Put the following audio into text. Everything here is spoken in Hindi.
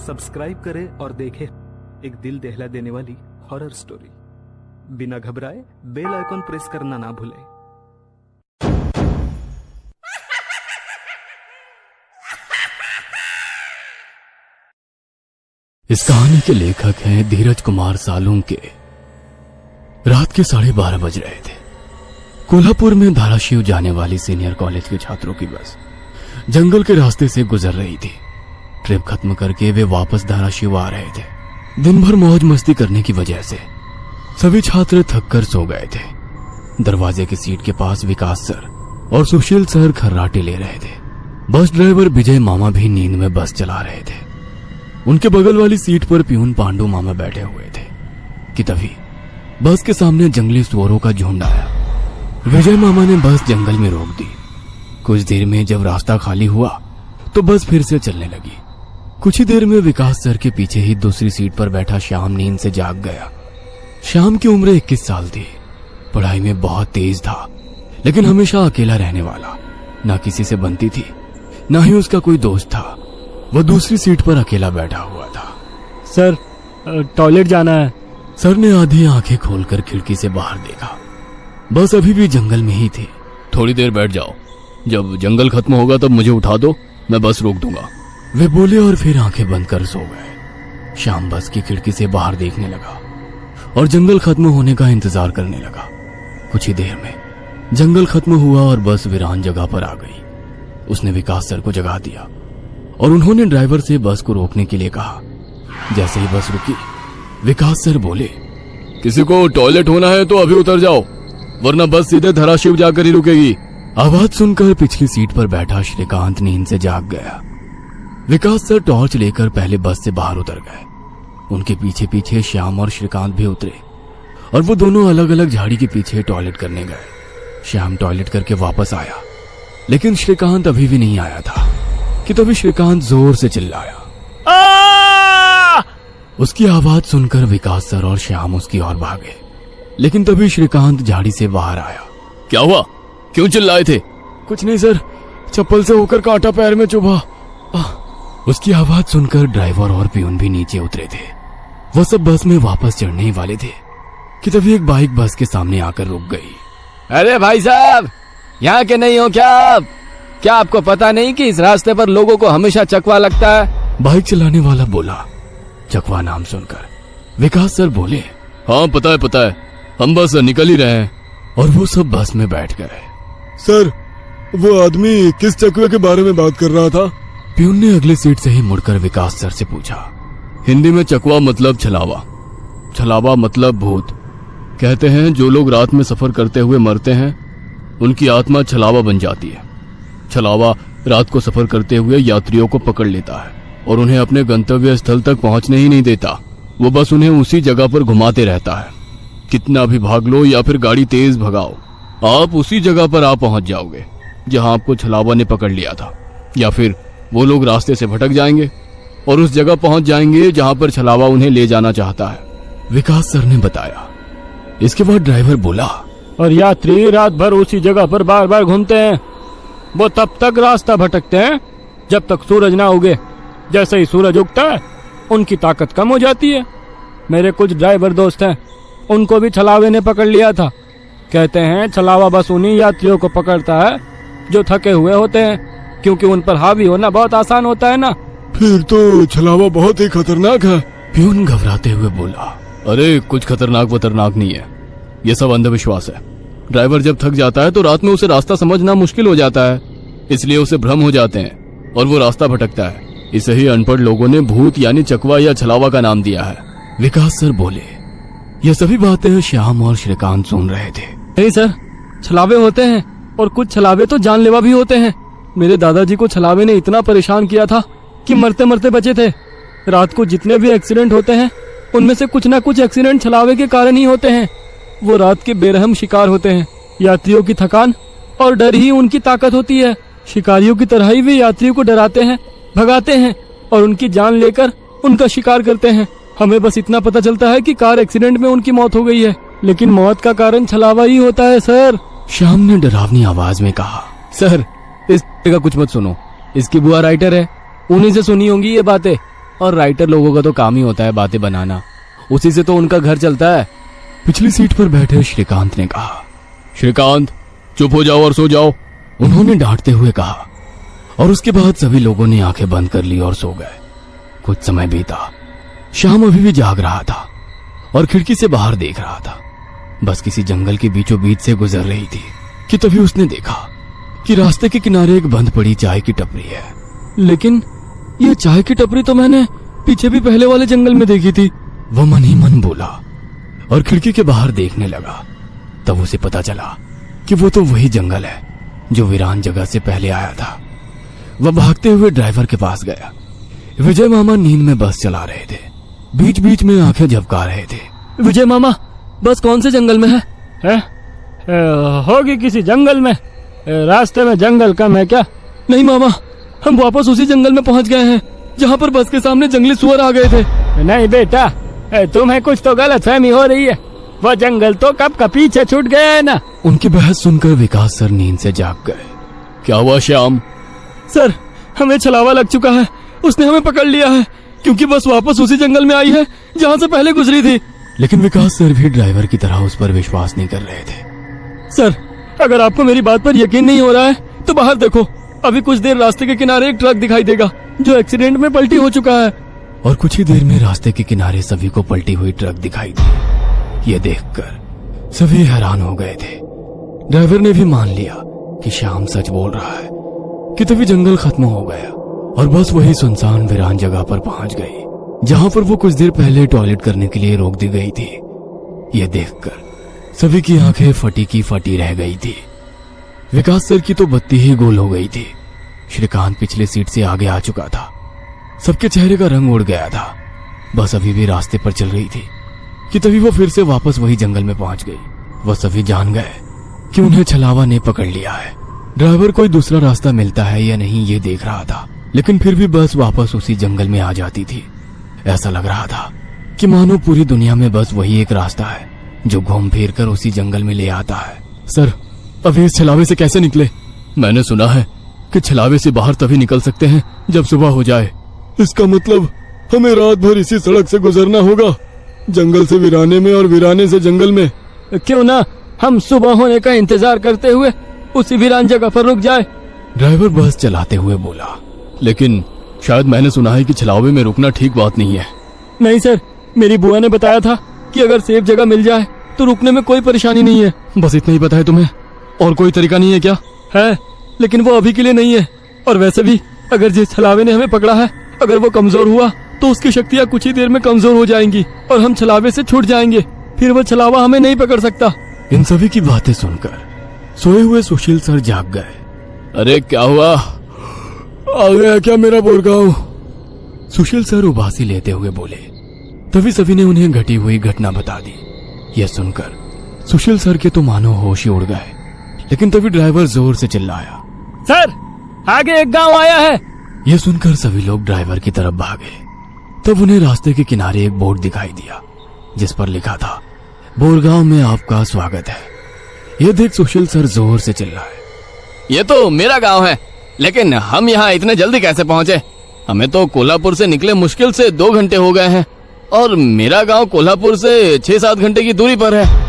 सब्सक्राइब करें और देखें एक दिल दहला देने वाली हॉरर स्टोरी। बिना घबराए बेल आइकॉन प्रेस करना ना भूलें। इस कहानी के लेखक हैं धीरज कुमार सालुंके। रात के 12:30 बज रहे थे। कोल्हापुर में धाराशिव जाने वाली सीनियर कॉलेज के छात्रों की बस जंगल के रास्ते से गुजर रही थी। ट्रिप खत्म करके वे वापस धाराशिव आ रहे थे। दिन भर मौज मस्ती करने की वजह से सभी छात्र थक कर सो गए थे। दरवाजे की सीट के पास विकास सर और सुशील सर खर्राटे ले रहे थे। बस ड्राइवर विजय मामा भी नींद में बस चला रहे थे। उनके बगल वाली सीट पर प्यून पांडु मामा बैठे हुए थे कि तभी बस के सामने जंगली सुअरों का झुंड आया। विजय मामा ने बस जंगल में रोक दी। कुछ देर में जब रास्ता खाली हुआ तो बस फिर से चलने लगी। कुछ ही देर में विकास सर के पीछे ही दूसरी सीट पर बैठा श्याम नींद से जाग गया। श्याम की उम्र 21 साल थी। पढ़ाई में बहुत तेज था, लेकिन हमेशा अकेला रहने वाला। ना किसी से बनती थी, ना ही उसका कोई दोस्त था। वह दूसरी सीट पर अकेला बैठा हुआ था। सर, टॉयलेट जाना है। सर ने आधी आंखें खोलकर खिड़की से बाहर देखा। बस अभी भी जंगल में ही थी। थोड़ी देर बैठ जाओ, जब जंगल खत्म होगा तब मुझे उठा दो, मैं बस रोक दूंगा। वे बोले और फिर आंखें बंद कर सो गए। श्याम बस की खिड़की से बाहर देखने लगा और जंगल खत्म होने का इंतजार करने लगा। कुछ ही देर में जंगल खत्म हुआ और बस वीरान जगह पर आ गई। उसने विकास सर को जगा दिया और उन्होंने ड्राइवर से बस को रोकने के लिए कहा। जैसे ही बस रुकी, विकास सर बोले, किसी को टॉयलेट होना है तो अभी उतर जाओ, वरना बस सीधे धाराशिव जाकर ही रुकेगी। आवाज सुनकर पिछली सीट पर बैठा श्रीकांत नींद से जाग गया। विकास सर टॉर्च लेकर पहले बस से बाहर उतर गए। उनके पीछे पीछे श्याम और श्रीकांत भी उतरे और वो दोनों अलग अलग झाड़ी के पीछे टॉयलेट करने गए। श्याम टॉयलेट करके वापस आया, लेकिन श्रीकांत अभी भी नहीं आया था कि तभी श्रीकांत जोर से चिल्लाया। उसकी आवाज सुनकर विकास सर और श्याम उसकी ओर भागे, लेकिन तभी श्रीकांत झाड़ी से बाहर आया। क्या हुआ, क्यों चिल्लाए थे? कुछ नहीं सर, चप्पल से होकर कांटा पैर में चुभा। उसकी आवाज सुनकर ड्राइवर और प्यून भी नीचे उतरे थे। वो सब बस में वापस चढ़ने ही वाले थे कि तभी एक बाइक बस के सामने आकर रुक गई। अरे भाई साहब, यहाँ के नहीं हो क्या आप? क्या आपको पता नहीं कि इस रास्ते पर लोगों को हमेशा चकवा लगता है? बाइक चलाने वाला बोला। चकवा नाम सुनकर विकास सर बोले, हाँ पता है, हम बस निकल ही रहे हैं। और वो सब बस में बैठ गए। सर, वो आदमी किस चकवे के बारे में बात कर रहा था? प्यून ने अगली सीट से ही मुड़कर विकास सर से पूछा। हिंदी में चकवा मतलब छलावा, छलावा मतलब भूत। कहते हैं जो लोग रात में सफर करते हुए मरते हैं, उनकी आत्मा छलावा बन जाती है। छलावा रात को सफर करते हुए यात्रियों को पकड़ लेता है और उन्हें अपने गंतव्य स्थल तक पहुंचने ही नहीं देता। वो बस उन्हें उसी जगह पर घुमाते रहता है। कितना भी भाग लो या फिर गाड़ी तेज भगाओ, आप उसी जगह पर आप पहुंच जाओगे जहां आपको छलावा ने पकड़ लिया था। या फिर वो लोग रास्ते से भटक जाएंगे और उस जगह पहुंच जाएंगे जहां पर छलावा उन्हें ले जाना चाहता है, विकास सर ने बताया। इसके बाद ड्राइवर बोला, और यात्री रात भर उसी जगह पर बार बार घूमते हैं। वो तब तक रास्ता भटकते हैं जब तक सूरज ना उगे। जैसे ही सूरज उगता है, उनकी ताकत कम हो जाती है। मेरे कुछ ड्राइवर दोस्त हैं, उनको भी छलावे ने पकड़ लिया था। कहते हैं छलावा बस उन्हीं यात्रियों को पकड़ता है जो थके हुए होते हैं, क्योंकि उन पर हावी होना बहुत आसान होता है ना। फिर तो छलावा बहुत ही खतरनाक है। प्यून घबराते हुए बोला, अरे कुछ खतरनाक नहीं है, ये सब अंधविश्वास है। ड्राइवर जब थक जाता है तो रात में उसे रास्ता समझना मुश्किल हो जाता है, इसलिए उसे भ्रम हो जाते हैं और वो रास्ता भटकता है। इसे ही अनपढ़ लोगों ने भूत यानी चकवा या छलावा का नाम दिया है, विकास सर बोले। ये सभी बातें श्याम और श्रीकांत सुन रहे थे। नहीं सर, छलावे होते हैं और कुछ छलावे तो जानलेवा भी होते हैं। मेरे दादाजी को छलावे ने इतना परेशान किया था कि मरते मरते बचे थे। रात को जितने भी एक्सीडेंट होते हैं, उनमें से कुछ ना कुछ एक्सीडेंट छलावे के कारण ही होते हैं। वो रात के बेरहम शिकार होते हैं। यात्रियों की थकान और डर ही उनकी ताकत होती है। शिकारियों की तरह ही वे यात्रियों को डराते हैं, भगाते हैं और उनकी जान लेकर उनका शिकार करते हैं। हमें बस इतना पता चलता है कि कार एक्सीडेंट में उनकी मौत हो गई है, लेकिन मौत का कारण छलावा ही होता है सर। श्याम ने डरावनी आवाज में कहा। सर, इस का कुछ मत सुनो, इसकी बुआ राइटर है, उन्हीं से सुनी होंगी ये बातें। और राइटर लोगों का तो काम ही होता है बातें बनाना, उसी से तो उनका घर चलता है। पिछली सीट पर बैठे श्रीकांत ने कहा, श्रीकांत चुप हो जाओ और सो जाओ, उन्होंने डांटते हुए कहा। और उसके बाद सभी लोगों ने आंखें बंद कर ली और सो गए। कुछ समय बीता, शाम अभी भी जाग रहा था और खिड़की से बाहर देख रहा था। बस किसी जंगल के बीचों बीच से गुजर रही थी कि तभी उसने देखा कि रास्ते के किनारे एक बंद पड़ी चाय की टपरी है। लेकिन ये चाय की टपरी तो मैंने पीछे भी पहले वाले जंगल में देखी थी। वह मन ही मन बोला और खिड़की के बाहर देखने लगा। तब उसे पता चला कि वो तो वही जंगल है जो वीरान जगह से पहले आया था। वह भागते हुए ड्राइवर के पास गया। विजय मामा नींद में बस चला रहे थे, बीच बीच में आंखें झपका रहे थे। विजय मामा, बस कौन से जंगल में है? होगी किसी जंगल में। रास्ते में जंगल कम है क्या? नहीं मामा, हम वापस उसी जंगल में पहुंच गए हैं जहां पर बस के सामने जंगली सुअर आ गए थे। नहीं बेटा, तुम्हें कुछ तो गलतफहमी हो रही है। वो जंगल तो कब का पीछे छूट गया है ना। उनकी बहस सुनकर विकास सर नींद से जाग गए। क्या हुआ श्याम? सर, हमें छलावा लग चुका है। उसने हमें पकड़ लिया है क्योंकि बस वापस उसी जंगल में आई है जहां से पहले गुजरी थी। लेकिन विकास सर भी ड्राइवर की तरह उस पर विश्वास नहीं कर रहे थे। सर, अगर आपको मेरी बात पर यकीन नहीं हो रहा है तो बाहर देखो। अभी कुछ देर रास्ते के किनारे एक ट्रक दिखाई देगा जो एक्सीडेंट में पलटी हो चुका है। और कुछ ही देर में रास्ते के किनारे सभी को पलटी हुई ट्रक दिखाई दी। ये देखकर सभी हैरान हो गए थे। ड्राइवर ने भी मान लिया कि श्याम सच बोल रहा है कि तभी जंगल खत्म हो गया और बस वही सुनसान वीरान जगह पर पहुंच गई जहां पर वो कुछ देर पहले टॉयलेट करने के लिए रोक दी गई थी। ये देखकर सभी की आंखें फटी की फटी रह गई थी। विकास सर की तो बत्ती ही गोल हो गई थी। श्रीकांत पिछले सीट से आगे आ चुका था। सबके चेहरे का रंग उड़ गया था। बस अभी भी रास्ते पर चल रही थी कि तभी वो फिर से वापस वही जंगल में पहुंच गई। वह सभी जान गए कि उन्हें छलावा ने पकड़ लिया है। ड्राइवर कोई दूसरा रास्ता मिलता है या नहीं ये देख रहा था, लेकिन फिर भी बस वापस उसी जंगल में आ जाती थी। ऐसा लग रहा था कि मानो पूरी दुनिया में बस वही एक रास्ता है जो घूम फिर कर उसी जंगल में ले आता है। सर, अभी इस छलावे से कैसे निकले? मैंने सुना है कि छलावे से बाहर तभी निकल सकते हैं जब सुबह हो जाए। इसका मतलब हमें रात भर इसी सड़क से गुजरना होगा, जंगल से वीराने में और वीराने से जंगल में। क्यों ना हम सुबह होने का इंतजार करते हुए उसी वीरान जगह पर रुक जाए। ड्राइवर बस चलाते हुए बोला। लेकिन शायद मैंने सुना है कि छलावे में रुकना ठीक बात नहीं है। नहीं सर, मेरी बुआ ने बताया था कि अगर सेफ जगह मिल जाए तो रुकने में कोई परेशानी नहीं है। बस इतना ही पता है तुम्हें? और कोई तरीका नहीं है क्या? है, लेकिन वो अभी के लिए नहीं है। और वैसे भी अगर जिस छलावे ने हमें पकड़ा है, अगर वो कमजोर हुआ तो उसकी शक्तियाँ कुछ ही देर में कमजोर हो जाएंगी और हम छलावे से छूट जाएंगे। फिर वो छलावा हमें नहीं पकड़ सकता। इन सभी की बातें सुनकर सोए हुए सुशील सर जाग गए। अरे क्या हुआ? आ गया क्या मेरा बोरगांव? सुशील सर उबासी लेते हुए बोले। तभी सभी ने उन्हें घटी हुई घटना बता दी। यह सुनकर सुशील सर के तो मानो होश ही उड़ गए। लेकिन तभी ड्राइवर जोर से चिल्लाया, सर, आगे एक गांव आया है। यह सुनकर सभी लोग ड्राइवर की तरफ भागे। तब उन्हें रास्ते के किनारे एक बोर्ड दिखाई दिया जिस पर लिखा था, बोरगांव में आपका स्वागत है। यह देख सुशील सर जोर से चिल्लाए, ये तो मेरा गांव है, लेकिन हम यहाँ इतने जल्दी कैसे पहुँचे? हमें तो कोल्हापुर से निकले मुश्किल से 2 घंटे हो गए हैं और मेरा गांव कोल्हापुर से 6-7 घंटे की दूरी पर है।